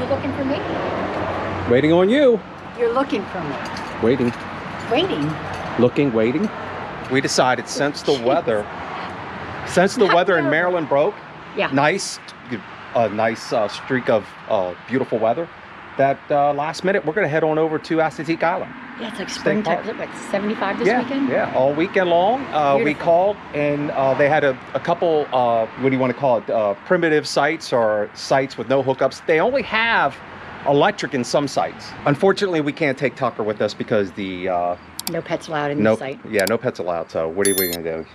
You're looking for me? Waiting on you. You're looking for me. Waiting. Waiting? Looking, waiting. We decided since the weather in Maryland broke, Yeah. a nice streak of beautiful weather, that last minute we're going to head on over to Assateague Island. Yeah, it's like springtime. Look, it's 75 this weekend? Yeah, all weekend long. We called and they had a couple, what do you want to call it, primitive sites or sites with no hookups. They only have electric in some sites. Unfortunately, we can't take Tucker with us because the... no pets allowed in the site. Yeah, no pets allowed. So what are we going to do?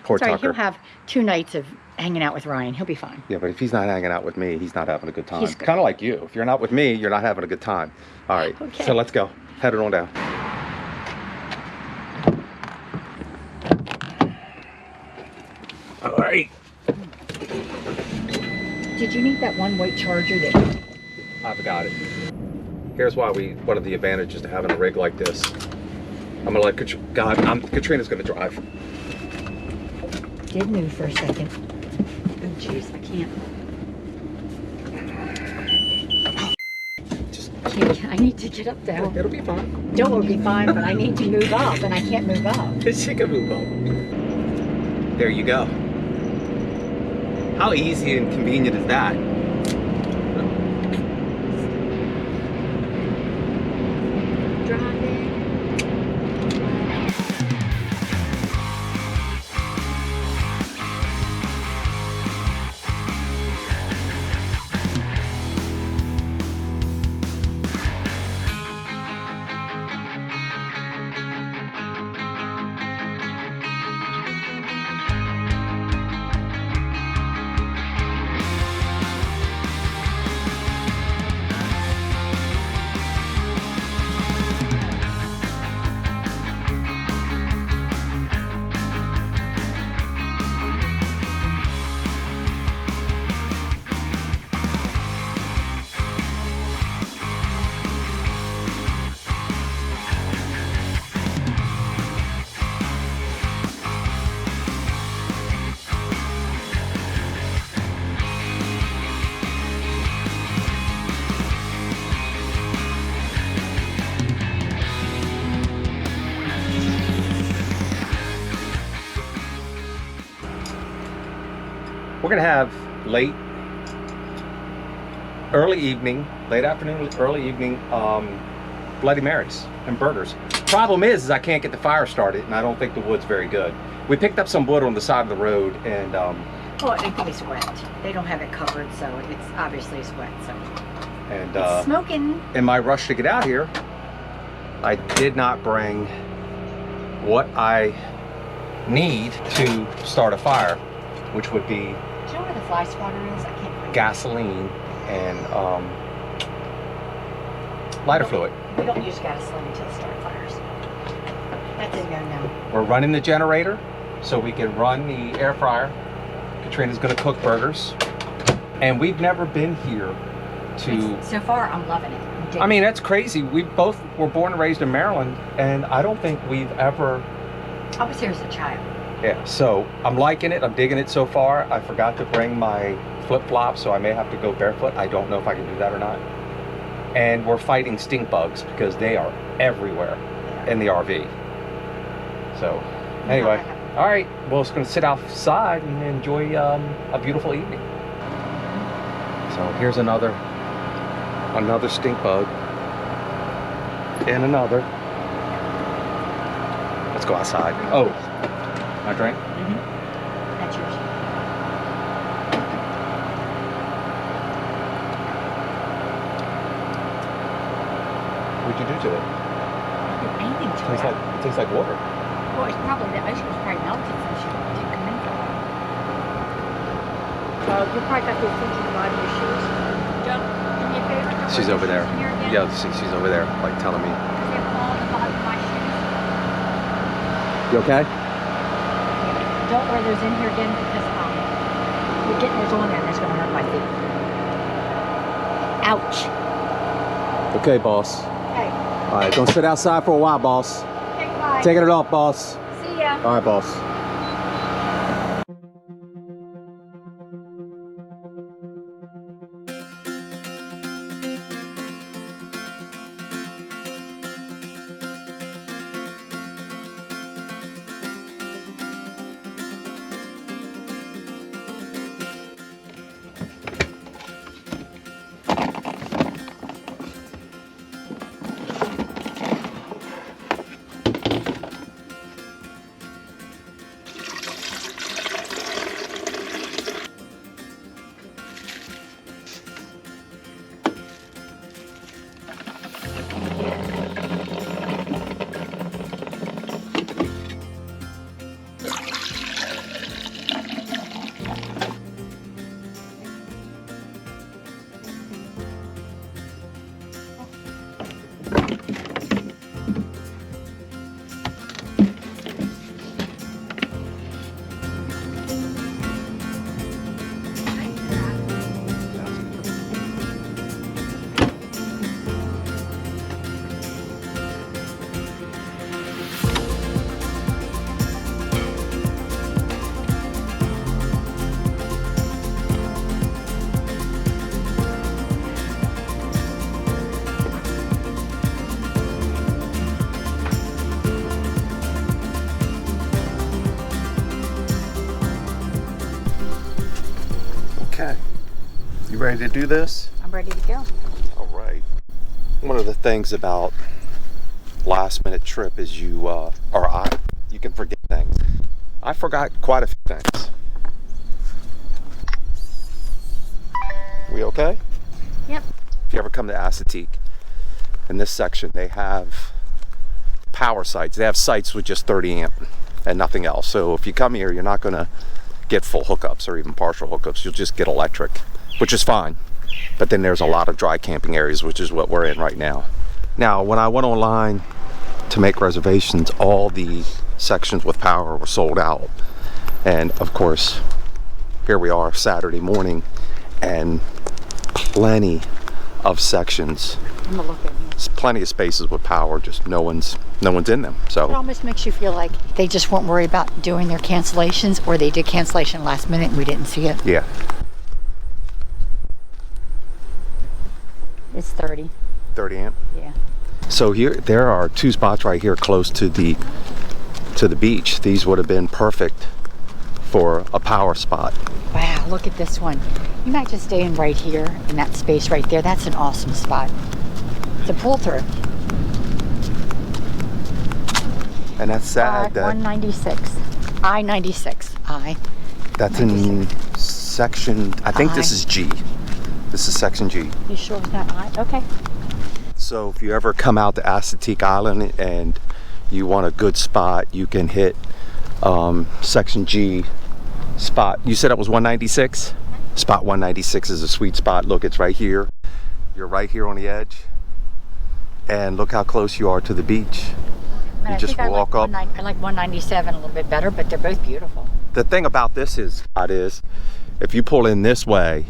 Poor Sorry, Tucker. he'll have 2 nights of hanging out with Ryan. He'll be fine. Yeah, but if he's not hanging out with me, he's not having a good time. He's good. Kind of like you. If you're not with me, you're not having a good time. All right, Okay. So let's go. Head it on down. All right. Did you need that one white charger that... I've got it. Here's why one of the advantages to having a rig like this. I'm gonna let Katrina's gonna drive. Did move for a second. Oh, jeez, I can't. I need to get up there. It'll be fine. No, it'll be fine, but I need to move up, and I can't move up. She can move up. There you go. How easy and convenient is that? Driving. We're gonna have late afternoon, early evening Bloody Marys and burgers. Problem is I can't get the fire started, and I don't think the wood's very good. We picked up some wood on the side of the road, and Oh, I think it's wet. They don't have it covered, so it's obviously wet. So. And it's smoking. In my rush to get out here, I did not bring what I need to start a fire, which would be, Do you know where the fly swatter is? I can't find gasoline and lighter fluid. We don't use gasoline to start fires. That's a no-no. We're running the generator so we can run the air fryer. Katrina's gonna cook burgers. And we've never been here to... So far, I'm loving it. I mean, that's crazy. We both were born and raised in Maryland, and I don't think we've ever... I was here as a child. Yeah, so I'm liking it. I'm digging it so far. I forgot to bring my flip-flops, so I may have to go barefoot. I don't know if I can do that or not. And we're fighting stink bugs because they are everywhere in the RV. So, anyway. All right, well, it's going to sit outside and enjoy a beautiful evening. So here's another stink bug. And another. Let's go outside. Oh, my drink? Mm-hmm. That's yours. What'd you do to it? Anything to It tastes like water. Well, it's probably the ice was probably melted since you didn't come in for a while. You probably got the things in the bottom of your shoes. Joe, do me a favor. Don't She's wear over your there. shoes in here again. Yeah, she's over there, like telling me. Because they have all the bottom of my shoes. You okay? Don't wear those in here again because you're getting those on there and it's going to hurt my feet. Ouch. Okay, boss. Hey. All right, don't sit outside for a while, boss. Okay, bye. Taking it off, boss. See ya. All right, boss. Okay, you ready to do this? I'm ready to go. All right. One of the things about last minute trip is you can forget things. I forgot quite a few things. We okay? Yep. If you ever come to Assateague, in this section they have power sites. They have sites with just 30 amp and nothing else. So if you come here, you're not gonna get full hookups or even partial hookups. You'll just get electric, which is fine. But then there's a lot of dry camping areas, which is what we're in right now. Now, when I went online to make reservations, all the sections with power were sold out. And of course, here we are Saturday morning and plenty of sections. I'm gonna look at you. Plenty of spaces with power, just no one's in them. It So almost makes you feel like they just weren't worried about doing their cancellations, or they did cancellation last minute and we didn't see it. yeah, It's 30. 30 amp. Yeah. So here, there are two spots right here close to the beach. These would have been perfect for a power spot. Wow, look at this one. You might just stay in right here in that space right there. That's an awesome spot to pull through. And that's sad that 196. I-96. that's in section, I think this I. is G. This is section G. You sure it's not I? Okay. So if you ever come out to Assateague Island and you want a good spot, you can hit section G spot. You said it was 196? Spot 196 is a sweet spot. Look, it's right here. You're right here on the edge. And look how close you are to the beach. I You just think walk up. I like 197 a little bit better, but they're both beautiful. The thing about this is if you pull in this way,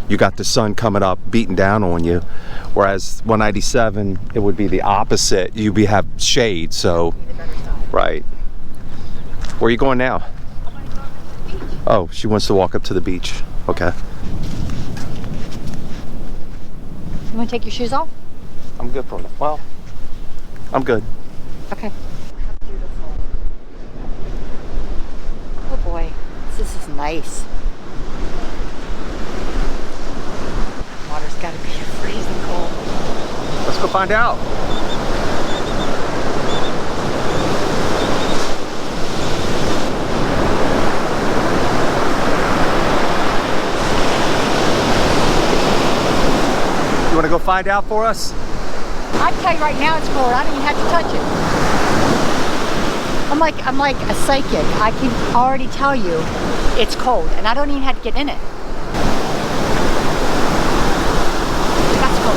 you got the sun coming up, beating down on you. Whereas 197, it would be the opposite. You'd have shade, so, Be the better side. right. Where are you going now? I want to go up to the beach. Oh, she wants to walk up to the beach. Okay. You want to take your shoes off? I'm good for now. Well, I'm good. Okay. How beautiful. Oh boy, this is nice. Water's got to be freezing cold. Let's go find out. You want to go find out for us? I can tell you right now it's cold. I don't even have to touch it. I'm like a psychic. I can already tell you it's cold, and I don't even have to get in it. That's cold.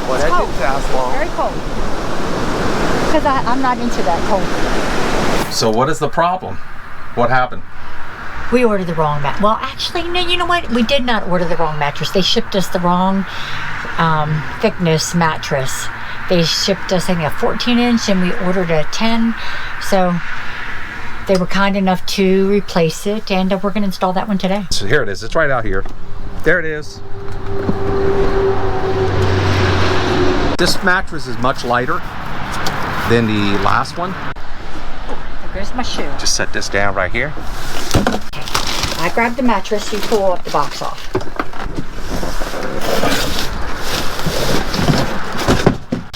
Well, It's that cold. didn't last long. Very cold. Because I'm not into that cold. So what is the problem? What happened? We ordered the wrong mattress. Well, actually, no, you know what? We did not order the wrong mattress. They shipped us the wrong thickness mattress. They shipped us, I think, a 14-inch, and we ordered a 10. So they were kind enough to replace it, and we're going to install that one today. So here it is. It's right out here. There it is. This mattress is much lighter than the last one. There goes my shoe. Just set this down right here. I grabbed the mattress, you pull up the box off.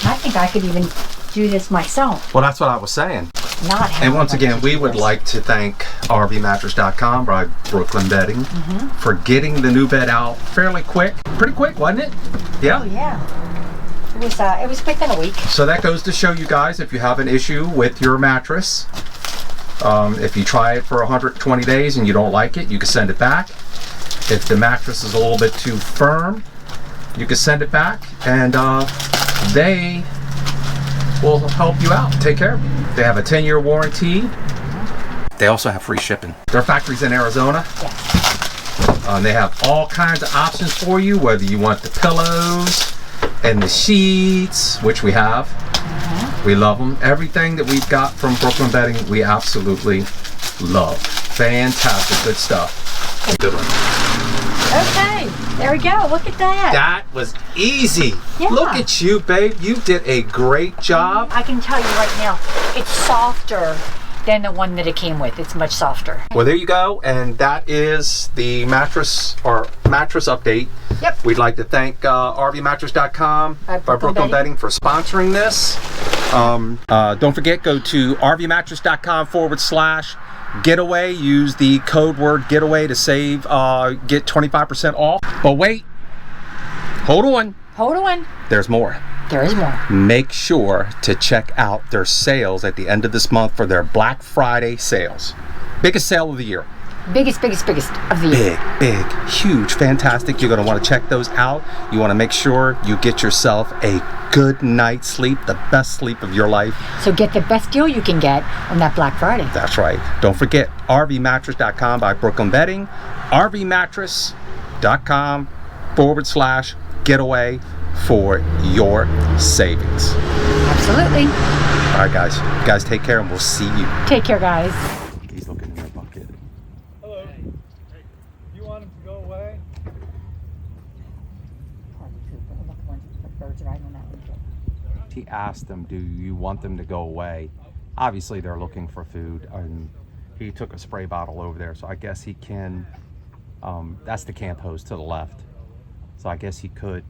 I think I could even do this myself. Well, that's what I was saying. Not have And once a again, we would mattress. like to thank RVmattress.com by Brooklyn Bedding for getting the new bed out fairly quick. Pretty quick, wasn't it? Yeah. Oh yeah. It was within a week. So that goes to show you guys, if you have an issue with your mattress, if you try it for 120 days and you don't like it, you can send it back. If the mattress is a little bit too firm, You can send it back, and they will help you out, take care of you. They have a 10-year warranty. They also have free shipping. Their factory's in Arizona. They have all kinds of options for you, whether you want the pillows and the sheets, which we have. We love them. Everything that we've got from Brooklyn Bedding, we absolutely love. Fantastic, good stuff. Good one. Okay, there we go. Look at that. That was easy. Yeah. Look at you, babe. You did a great job. I can tell you right now, it's softer than the one that it came with. It's much softer. Well, there you go. And that is the mattress update. Yep. We'd like to thank RVmattress.com by Brooklyn Bedding for sponsoring this. Don't forget, go to RVmattress.com/getaway. Use the code word getaway to save, get 25% off. But wait, hold on. Hold on. There's more. There is more. Make sure to check out their sales at the end of this month for their Black Friday sales. Biggest sale of the year. Biggest of the year. Big, huge, fantastic. You're going to want to check those out. You want to make sure you get yourself a good night's sleep, the best sleep of your life. So get the best deal you can get on that Black Friday. That's right. Don't forget, RVmattress.com by Brooklyn Bedding. RVmattress.com/getaway for your savings. Absolutely. All right, guys. You guys take care, and we'll see you. Take care, guys. He's looking in your bucket. Hello. Hey, you want him to go away? He asked them, do you want them to go away? Obviously, they're looking for food, and he took a spray bottle over there, so I guess he can, that's the camp hose to the left. So I guess he could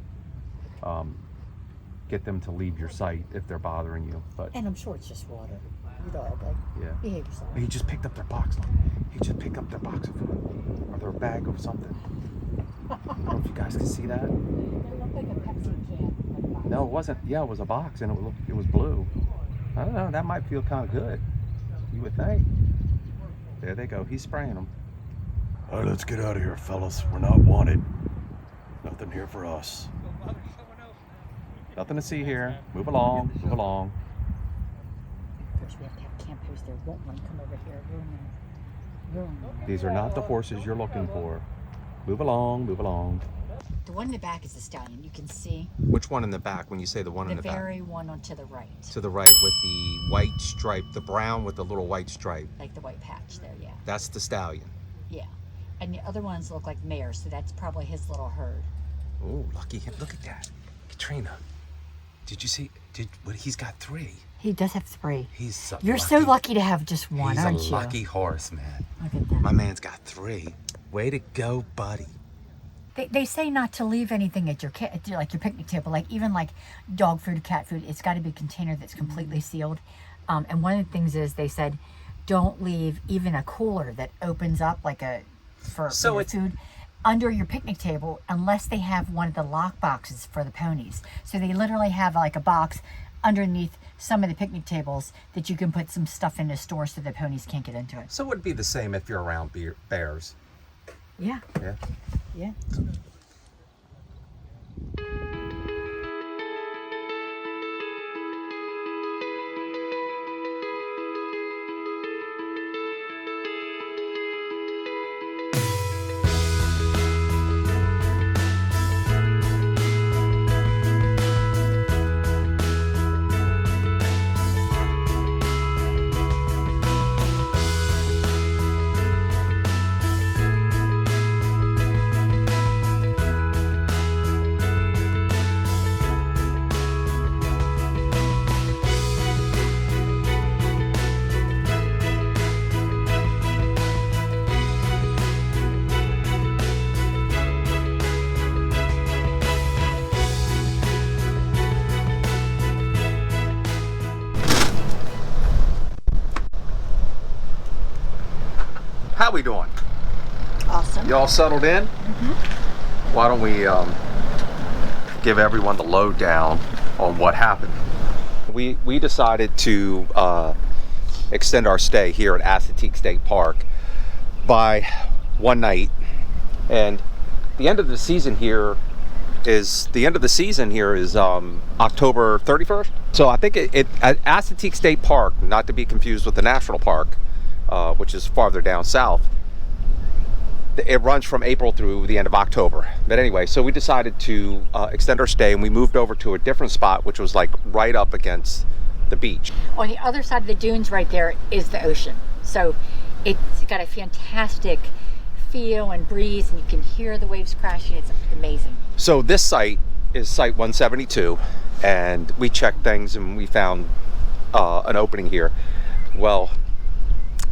get them to leave your site if they're bothering you. But And I'm sure it's just water. You dog, like, yeah, behave yourself. he just picked up their box. He just picked up their box of food or their bag of something. I don't know if you guys can see that. It looked like a Pepsi can. No, it wasn't. Yeah, it was a box, and it was blue. I don't know. That might feel kind of good. You would think. There they go. He's spraying them. All right, let's get out of here, fellas. We're not wanted. Nothing here for us. Nothing to see here. Move along. Move along. First, we have to have camp host there. Won't want to come over here. Ruin. These are not the horses you're looking for. Move along. Move along. The one in the back is the stallion. You can see Which one in the back? When you say the one in the the back? very one on to the right. To the right with the white stripe, the brown with the little white stripe. Like the white patch there, yeah. That's the stallion. Yeah. And the other ones look like mares, so that's probably his little herd. Oh, lucky him. Look at that. Katrina. Did you see? He's got 3. He does have 3. He's You're so lucky to have just one, He's aren't a you? lucky horse, man. Look at that. My man's got 3. Way to go, buddy. They say not to leave anything at your like your picnic table, like even like dog food, cat food. It's got to be a container that's completely sealed. And one of the things is they said, don't leave even a cooler that opens up like for food under your picnic table unless they have one of the lock boxes for the ponies. So they literally have like a box underneath some of the picnic tables that you can put some stuff in to store so the ponies can't get into it. So it would be the same if you're around bears. Yeah. Yeah. Yeah. How we doing? Awesome. You all settled in? Mm-hmm. Why don't we give everyone the lowdown on what happened? We decided to extend our stay here at Assateague State Park by one night, and the end of the season here is the end of the season here is October 31st. So I think it at Assateague State Park, not to be confused with the national park, which is farther down south, it runs from April through the end of October. But anyway, so we decided to extend our stay, and we moved over to a different spot, which was like right up against the beach. On the other side of the dunes right there is the ocean. So it's got a fantastic feel and breeze, and you can hear the waves crashing. It's amazing. So this site is site 172, and we checked things and we found an opening here. Well,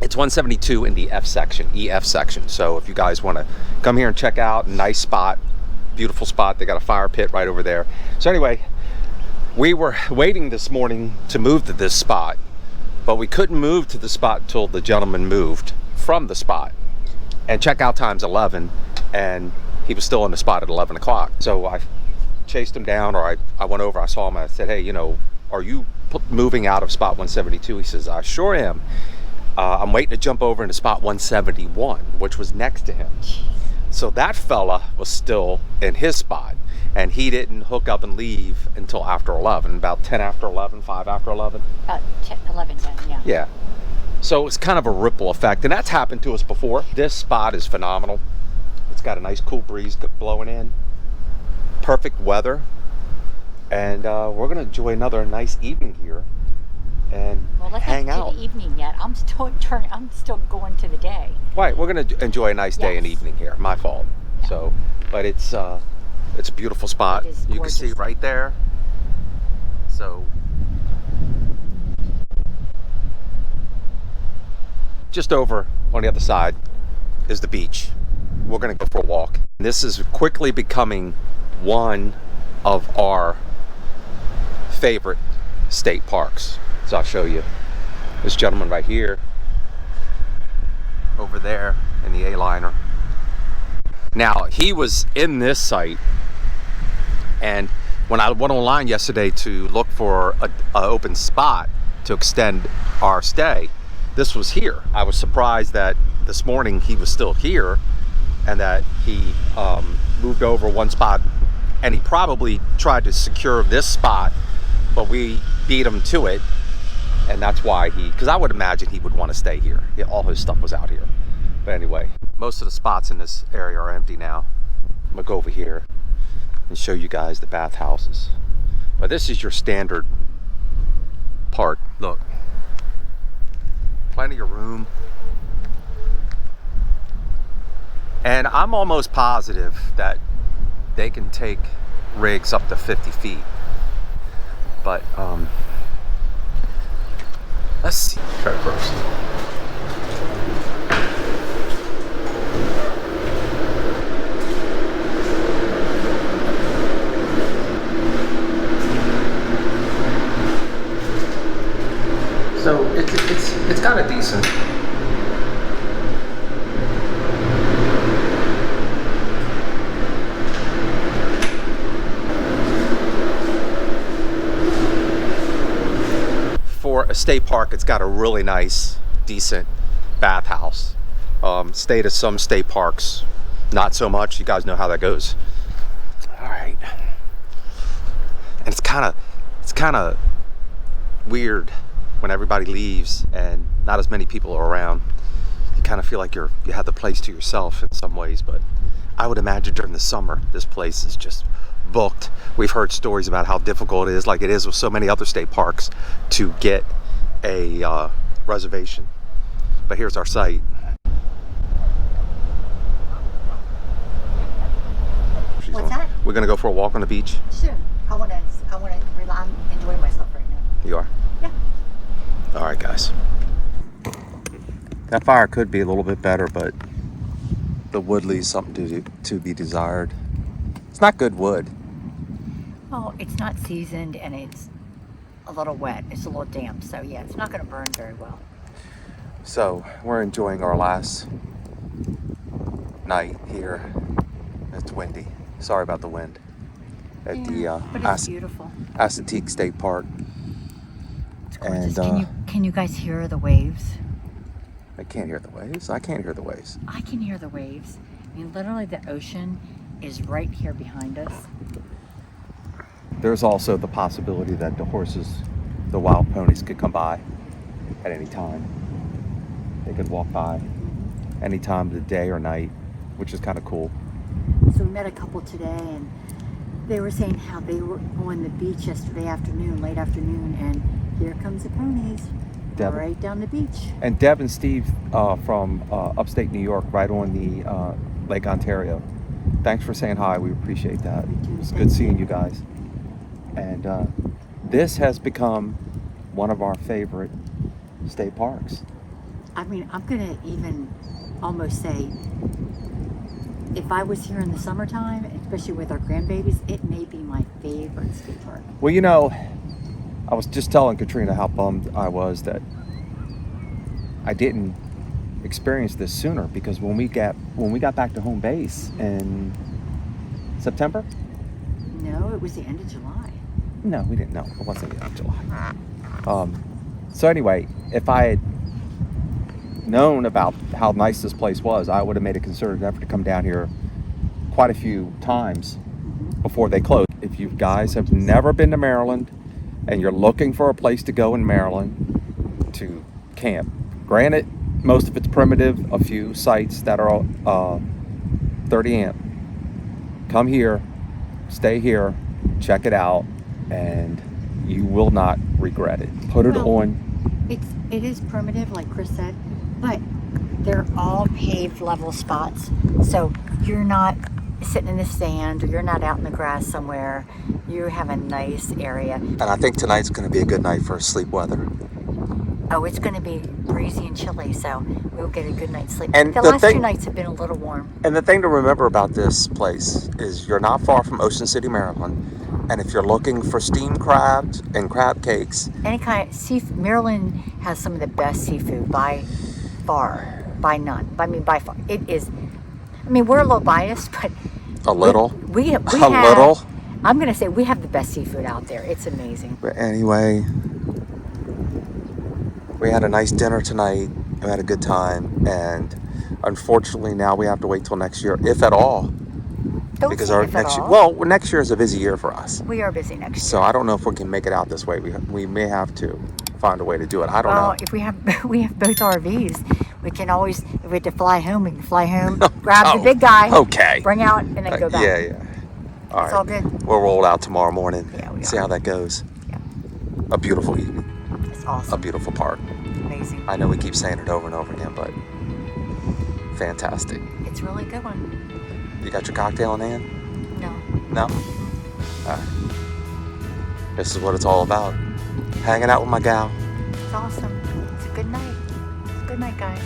it's 172 in the F section, EF section. So if you guys want to come here and check out, a nice spot, beautiful spot. They got a fire pit right over there. So anyway, we were waiting this morning to move to this spot, but we couldn't move to the spot until the gentleman moved from the spot. And checkout time's 11, and he was still in the spot at 11 o'clock. So I chased him down, or I went over, I saw him, I said, hey, you know, are you moving out of spot 172? He says, I sure am. I'm waiting to jump over into spot 171, which was next to him. So that fella was still in his spot, and he didn't hook up and leave until after 11, about 10 after 11, 5 after 11. About 11 then, yeah. Yeah. So it's kind of a ripple effect, and that's happened to us before. This spot is phenomenal. It's got a nice cool breeze blowing in, perfect weather, and we're gonna enjoy another nice evening here and well, let's hang not out. do the evening yet. I'm still going to the day. Right, we're gonna enjoy a nice day and Yes. evening here. My fault. Yeah. So, but it's a beautiful spot. It is You can see gorgeous. right there. So, just over on the other side is the beach. We're gonna go for a walk. This is quickly becoming one of our favorite state parks. So I'll show you this gentleman right here, over there in the A-liner. Now, he was in this site, and when I went online yesterday to look for an open spot to extend our stay, this was here. I was surprised that this morning he was still here, and that he moved over one spot, and he probably tried to secure this spot, but we beat him to it, and that's why because I would imagine he would want to stay here. Yeah, all his stuff was out here. But anyway, most of the spots in this area are empty now. I'm gonna go over here and show you guys the bathhouses. But this is your standard park. Look, plenty of room. And I'm almost positive that they can take rigs up to 50 feet. But let's see. Try it first. So it's kind of decent. For a state park, it's got a really nice, decent bathhouse. Stayed at some state parks, not so much. You guys know how that goes. All right, and it's kind of weird when everybody leaves and not as many people are around. You kind of feel like you have the place to yourself in some ways, but I would imagine during the summer this place is just booked. We've heard stories about how difficult it is, like it is with so many other state parks, to get a reservation. But here's our site. What's that? We're gonna go for a walk on the beach. Sure. I want to. I'm enjoying myself right now. You are? Yeah. All right, guys. That fire could be a little bit better, but the wood leaves something to be desired. It's not good wood. Well, it's not seasoned and it's a little wet. It's a little damp, so yeah, it's not going to burn very well. So we're enjoying our last night here. It's windy. Sorry about the wind. At But it's beautiful. Assateague State Park. It's gorgeous. And Can you guys hear the waves? I can't hear the waves. I can't hear the waves. I can hear the waves. I mean, literally the ocean is right here behind us. There's also the possibility that the horses, the wild ponies, could come by at any time. They could walk by any time of the day or night, which is kind of cool. So we met a couple today, and they were saying how they were on the beach yesterday afternoon, late afternoon, and here comes the ponies Deb. right down the beach. And Deb and Steve from upstate New York, right on the Lake Ontario. Thanks for saying hi. We appreciate that. It's good seeing you guys. And this has become one of our favorite state parks. I mean, I'm going to even almost say, if I was here in the summertime, especially with our grandbabies, it may be my favorite skate park. Well, you know, I was just telling Katrina how bummed I was that I didn't experience this sooner, because when we got back to home base in September? No, it was the end of July. No, we didn't know. It wasn't the end of July. So anyway, if I had known about how nice this place was, I would have made a concerted effort to come down here quite a few times before they closed. If you guys have never been to Maryland and you're looking for a place to go in Maryland to camp, granted, most of it's primitive, a few sites that are 30 amp. Come here, stay here, check it out, and you will not regret it. Put it on. It is primitive, like Chris said, but they're all paved level spots. So you're not sitting in the sand, or you're not out in the grass somewhere. You have a nice area. And I think tonight's going to be a good night for sleep weather. Oh, it's going to be breezy and chilly, so we'll get a good night's sleep. And the last 2 nights have been a little warm. And the thing to remember about this place is you're not far from Ocean City, Maryland. And if you're looking for steamed crabs and crab cakes, any kind of seafood, Maryland has some of the best seafood by far, by none. I mean, by far. It is. I mean, we're a little biased, but a little. We have, little. I'm going to say we have the best seafood out there. It's amazing. But anyway, we had a nice dinner tonight. We had a good time, and unfortunately now we have to wait till next year, if at all. Because our next year, next year is a busy year for us. We are busy next year. So I don't know if we can make it out this way. We may have to find a way to do it. I don't know. Well, if we have both RVs, we can always, if we have to fly home, we can fly home, grab the big guy, okay, bring out, and then go back. Yeah. All right. It's all good. We'll roll out tomorrow morning. Yeah, we see are. how that goes. Yeah. A beautiful evening. It's awesome. A beautiful park. Amazing. I know we keep saying it over and over again, but fantastic. It's a really good one. You got your cocktail in hand? No? All right. This is what it's all about. Hanging out with my gal. It's awesome. It's a good night. Good night, guys.